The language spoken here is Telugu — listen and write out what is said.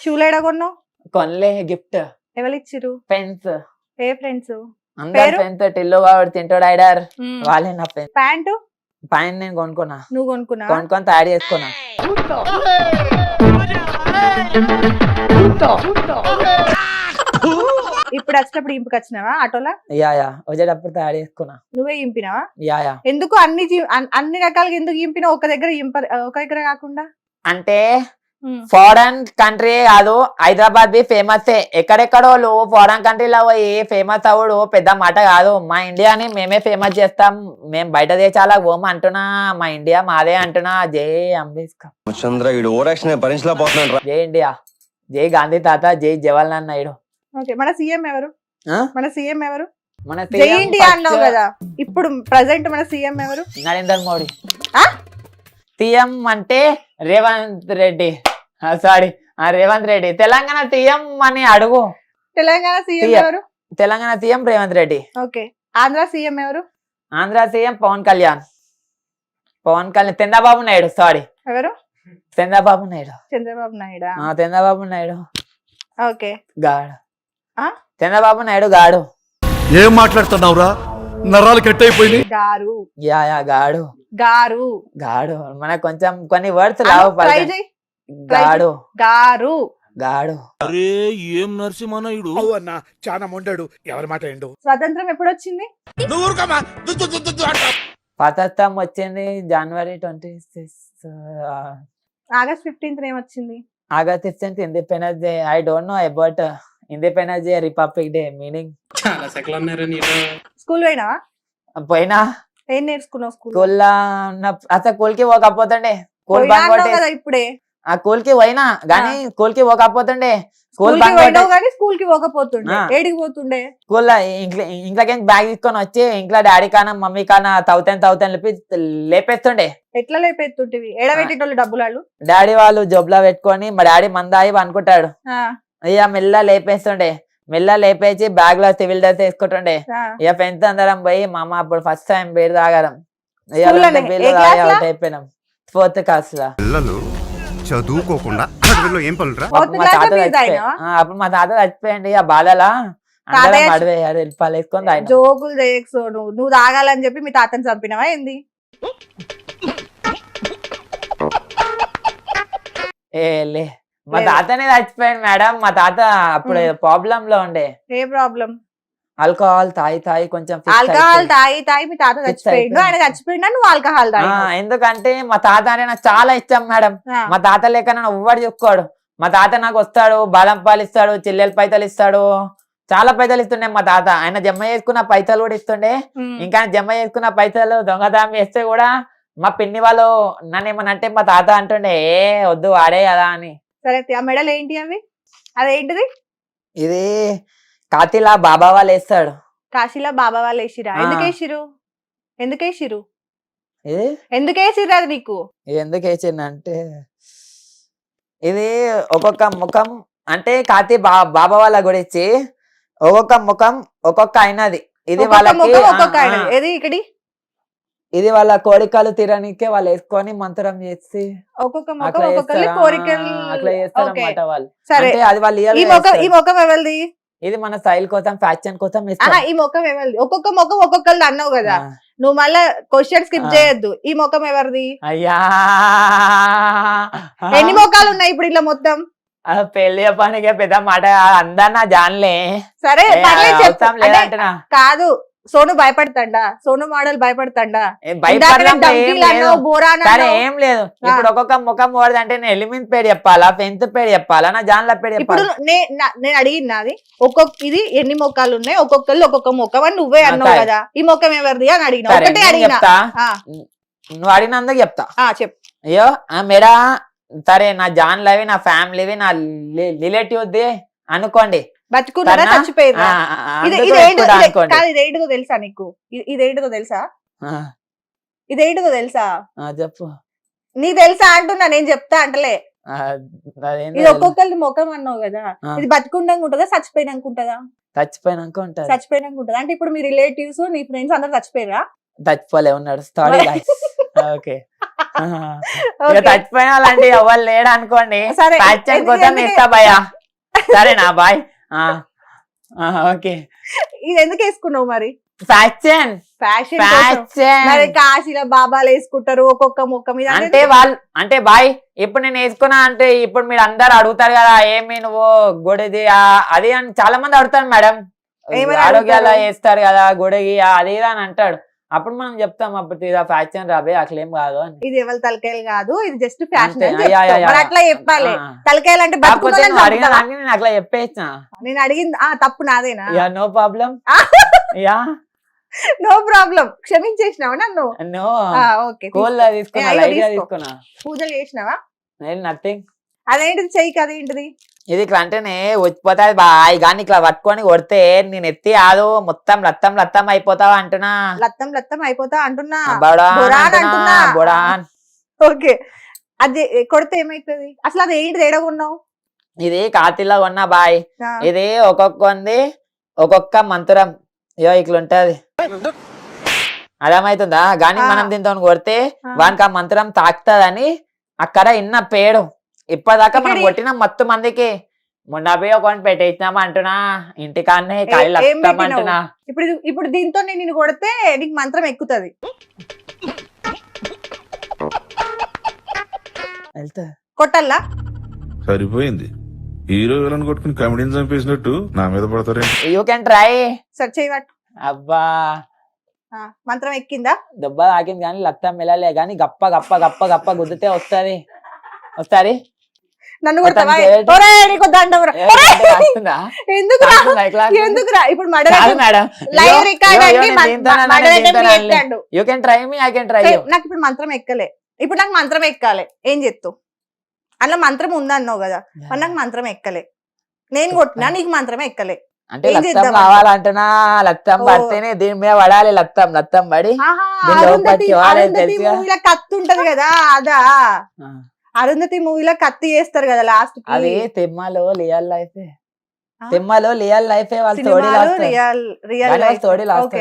షూలు ఎడ కొన్నావు? కొనలే గిఫ్ట్ ఎవరు ఇచ్చిరు? ఫ్రెండ్స్. ఏ ఫ్రెండ్స్? అందరు ఫ్రెండ్స్ టిల్లు వాడు తింటాడు ఐడర్ వాళ్ళే నా ఫ్రెండ్స్. ప్యాంటు పైన నేను కొనుక్కున్నా. నువ్వు కొనుక్కున్నా? కొనుక్కొని తయారు చేసుకున్నా. ఇప్పుడు వచ్చేటప్పుడు ఇంపుకి వచ్చినావా ఆటోలా? యా వచ్చేటప్పుడు తయారు చేసుకున్నా. నువ్వే ఇంపినావా? యా ఎందుకు అన్ని రకాలుగా ఎందుకు ఇంపినా ఒక దగ్గర కాకుండా? అంటే ఫారెన్ కంట్రీ కాదు, హైదరాబాద్ బి ఫేమస్. ఎక్కడెక్కడో ఫారెన్ కంట్రీలో పోయి ఫేమస్ అవుడు పెద్ద మాట కాదు. మా ఇండియాని మేమే ఫేమస్ చేస్తాం. మేము బయట దేశాలకు పోము అంటున్నా, మా ఇండియా మాదే అంటున్నా. జై అంబేద్కర్, జై ఇండియా, జై గాంధీ తాత, జై జవహర్లాల్ నాయుడు. మన సీఎం ఎవరు? మన సీఎం ఎవరు? మన జై ఇండియా అన్నావు కదా, ఇప్పుడు ప్రెసెంట్ మన సీఎం ఎవరు? నరేంద్ర మోడీ. సీఎం అంటే రేవంత్ రెడ్డి, సారీ రేవంత్ రెడ్డి. తెలంగాణ సీఎం అని అడుగు. తెలంగాణ సీఎం ఎవరు? Telangana CM Revanth Reddy. Okay. Andhra CM ఎవరు? ఆంధ్ర సీఎం పవన్ కళ్యాణ్. చంద్రబాబు నాయుడు. సారీ, ఎవరు? చంద్రబాబు నాయుడు. చంద్రబాబు నాయుడు. చంద్రబాబు నాయుడు ఓకే. గాడు. చంద్రబాబు నాయుడు గాడు. ఏం మాట్లాడుతున్నావురా? నరాలు కట్ అయిపోయింది. గారు. యా గాడు. గారు గాడు మనకు కొంచెం కొన్ని వర్డ్స్ రావు. గాడు గారు గాడు. అరే ఏం నరసింహనాయుడు అన్న, చాలా మొండాడు. ఎవరి మాట ఏండు? స్వతంత్రం ఎప్పుడు వచ్చింది? స్వాతంత్రం వచ్చింది జనవరి 26. ఆగస్ట్ 15 ఏమొచ్చింది? August 15 independence day. I don't know about independence day, republic day meaning. చాలా సెకలు అన్నారు. స్కూల్ పోయినావా? పోయినా. ఏం నేర్చుకున్నావు స్కూల్? అసలు స్కూల్కి పోకపోతుండే. ఇప్పుడే ఆ స్కూల్కి పోయినా గానీ స్కూల్కి పోకపోతుండే. స్కూల్ స్కూల్ కి పోకపోతుండే. ఏడికి పోతుండే? స్కూల్లో ఇంట్లోకి బ్యాగ్ తీసుకొని వచ్చి ఇంట్లో డాడీ కానా మమ్మీ కానా తౌతాను లేపేస్తుండే. ఎట్లా లేపేస్తుంటివి? ఎడబెట్టేటోళ్ళు డబ్బులు వాళ్ళు? డాడీ వాళ్ళు జోబులో పెట్టుకొని మా డాడీ మందాయి అనుకుంటాడు. ఇక మెల్ల లేపేస్తుండే. మెల్ల లేపేసి బ్యాగ్ లో సివిల్ డ్రెస్ వేసుకుంటుండే. ఇక ఫ్రెండ్స్ అందరం పోయి మామ అప్పుడు ఫస్ట్ టైం బీర్ తాగడం. అయిపోయినాం 4th క్లాస్ లో. చదువుకోకుండా అప్పుడు మా తాత చచ్చిపోయింది. ఆ బాధలా అడవేయాడు వేసుకొని తాగిన. జోకులు చేయకు. నువ్వు తాగాలని చెప్పి మీ తాతని చంపినవా ఏంది? లే మా తాతనే చచ్చిపోయింది మేడం. మా తాత అప్పుడు ప్రాబ్లం లో ఉండే. ఏ ప్రాబ్లం? ఆల్కహాల్ తాగి కొంచెం ఆల్కహాల్ తాగి మీ తాత చచ్చిపోయిండు. ఆయన చచ్చిపోయిందా నువ్వు ఆల్కహాల్ తాగి? ఎందుకంటే మా తాత అంటే నాకు చాలా ఇష్టం మేడం. మా తాత లేక నన్ను ఎవ్వడు చెప్పుకోడు. మా తాత నాకు వస్తాడు, బాదం పాలు ఇస్తాడు, చిల్లెల పైసలు ఇస్తాడు, చాలా పైసలు ఇస్తుండే మా తాత. ఆయన జమ చేసుకున్న పైసలు కూడా ఇస్తుండే. ఇంకా జమ చేసుకున్న పైసలు దొంగతనం చేస్తే కూడా మా పిన్ని వాళ్ళు నన్ను ఏమన్నా అంటే మా తాత అంటుండే వద్దు వాడే కదా అని. సరే, ఆ మెడల్ ఏంటి అవి? అదేంటిది? ఇది కాతిలా బాబా వాళ్ళు వేస్తాడు. కాశీలా బాబా వాళ్ళు వేసిరా? ఎందుకు వేసిరు అది నీకు? ఎందుకు వేసిందంటే ఇది ఒక్కొక్క ముఖం అంటే కాతి బాబా వాళ్ళ గురించి ఒక్కొక్క ముఖం ఒక్కొక్క అయినది. ఇది వాళ్ళకి ఇది వాళ్ళ కోరికలు తీరనికే వాళ్ళు వేసుకొని మంత్రం చేసి ఒక్కొక్క కోరికలు అట్లా చేస్తారన్నమాట వాళ్ళు. సరే, అది వాళ్ళు ఈ ముఖం ఎవరిది? ఇది మన స్టైల్ కోసం, ఫ్యాషన్ కోసం. ఈ ముఖం ఎవరిది? ఒక్కొక్క ముఖం ఒక్కొక్కరిది అన్నావు కదా, నువ్వు మళ్ళా క్వశ్చన్ స్కిప్ చేయొద్దు. ఈ ముఖం ఎవరిది? అయ్యా ఎన్ని ముఖాలు ఉన్నాయి ఇప్పుడు ఇలా మొత్తం? పెళ్లి పనికి పెద్ద మాట అందరు నా జాన్లే. సరే కాదు, సోను భయపడతాడా? సోను మోడల్ భయపడతాడా? ఏం లేదు. ఇప్పుడు ఒక్కొక్క ముఖం పోడదు అంటే నేను ఎలిమెంట్ పేరు చెప్పాలా, పెంత్ పేరు చెప్పాలా, నా జాన్ల పేరు చెప్పాలా? నేను అడిగినది ఇది ఎన్ని ముఖాలు ఉన్నాయి, ఒక్కొక్కళ్ళు ఒక్కొక్క ముఖం అని నువ్వే అన్నావు కదా. ఈ ముఖం ఎవరిది అని అడిగినా. ఒకటే అడిగినా. నువ్వు అడిగినందుకు చెప్తా. చెప్పు. అయ్యో మేడా సరే, నా జాన్లవి, నా ఫ్యామిలీవి, నా రిలేటివ్ది అనుకోండి. బతుకున్నారా చచ్చిపోయారా? ఇదేంటిదో తెలుసా నీకు? ఇదేంటిదో తెలుసా? ఇదేంటిదో తెలుసా? చెప్పు. నీ తెలుసా అంటున్నా, నేను చెప్తా అంటలే. ఇది ఒక్కొక్కరి ముఖం అన్నావు కదా, ఇది బతుకుండాక ఉంటుందా చచ్చిపోయినాక ఉంటుందా? చచ్చిపోయినాక ఉంటుంది. చచ్చిపోయినాక ఉంటుందా? అంటే ఇప్పుడు మీ రిలేటివ్స్ నీ ఫ్రెండ్స్ అందరు చచ్చిపోయారా? చచ్చిపోలే ఉన్నాడు. ఓకే ఇక చచ్చిపోయిన వాళ్ళంటే ఎవరు లేడు అనుకోండి, సరే, ఫ్యాక్షన్ కోసం ఇస్తా భయ. సరేనా బాయ్? ఓకే. ఇది ఎందుకు వేసుకున్నావు మరి? ఫ్యాక్షన్ ఫ్యాషన్ ఫ్యాక్షన్ మరి కాశీలో బాబాలు వేసుకుంటారు ఒక్కొక్క ముక్క మీద అంటే వాళ్ళు అంటే బాయ్ ఇప్పుడు నేను వేసుకున్నా అంటే ఇప్పుడు మీరు అందరు అడుగుతారు కదా ఏమి నువ్వు గుడిది అది అని చాలా మంది అడుగుతారు మేడం. ఏమని ఆరోగ్యాలు అడుగుతారు? వేస్తారు కదా గుడికి అది ఇది అని అంటాడు. అప్పుడు మనం చెప్తాం అప్పుడు ఇది ఫ్యాక్షన్ రాబే అట్లేం కాదు అని. ఇది ఎవరి తలకాయలు కాదు, ఇది జస్ట్ ఫ్యాషన్ అంతే. అని చెప్తావు. మరి అట్లా చెప్పాలి. తలకాయలు అంటే కాకపోతే బతుకున్నోళ్ళని నువ్వు అడిగిన చంపుతావా? దానికి నేను అట్లా చెప్పేసిన. నేను అడిగింది తప్పు నాదేనా? Yeah no problem. Yeah no problem. క్షమించేసినావా నన్ను? No okay. కూల్ తీసుకున్నా, ఇగో లైట్ గా తీసుకో. తీసుకున్నా. పూజలు చేసినావా? నేను నథింగ్. అదేంటిది చెయ్యి, అదేంటిది? ఇది ఇట్లా అంటేనే వచ్చిపోతాది బాయ్, కానీ ఇట్లా పట్టుకొని కొడితే నేను ఎత్తి ఆదు మొత్తం రత్తం రత్తం అయిపోతావా అంటున్నా. లత్తం లత్తం అయిపోతా అంటున్నా. బొడాన్ బొడాన్ అంటున్నా, అంటున్నా. బొడాన్. ఓకే. అది కొడితే ఏమైతుంది అసలు? అది ఏంటిది? ఏడగొన్నావు? ఇది కాతిలో కొన్నా బాయ్. ఇది ఒక్కొక్క మంత్రం ఇట్లుంటది, అర్థమవుతుందా? కానీ మనం దీంతో కొడితే వానికి ఆ మంత్రం తాకుతుందని అక్కడ ఇన్న పేడు. ఇప్పటిదాకా మనం కొట్టిన మొత్తం మందికి మొన్న పోయి ఒకటి పెట్టేసినామా అంటున్నా, ఇంటికాన్నే కాయలు ఏం పెట్టినావు? అంటున్నా. ఇప్పుడు దీంతో నేను కొడితే నీకు మంత్రం ఎక్కుతుంది. కొట్టల్లా? సరిపోయింది. హీరో విలన్ కొట్టుకుని కమెడీని చంపేసినట్టు నా మీద పడతారే. You can try. సరే చేయబట్టు. అబ్బా మంత్రం ఎక్కిందా? దెబ్బ తాకింది కానీ లత్తం వెళ్ళలే, కానీ గప్ప గప్ప గప్ప గప్ప గుద్దితే వస్తది. నన్ను కొడతావా? నీకు దండం రా. ఎందుకురా ఇప్పుడు live record you can try me, I can try you. నాకు ఇప్పుడు మంత్రం ఎక్కలే. ఇప్పుడు నాకు మంత్రం ఎక్కాలి, ఏం చెప్తావు? అందులో మంత్రం ఉందన్నావు కదా, మరి నాకు మంత్రం ఎక్కలే. నేను కొట్టినా, నీకు మంత్రం ఎక్కలే. అంటే లత్తం కావాలంటున్నా, లత్తం పడితేనే దీని మీద పడాలి. లత్తం లత్తం పడి మూవీలో కత్తి ఉంటది కదా, అదా? అరుంధతి మూవీలో కత్తి చేస్తారు కదా లాస్ట్. అది తిమ్మలో రియల్ లైఫ్, తిమ్మలో రియల్ లైఫ్ వాళ్ళు రియల్ రియల్. తోడి లాస్ట్.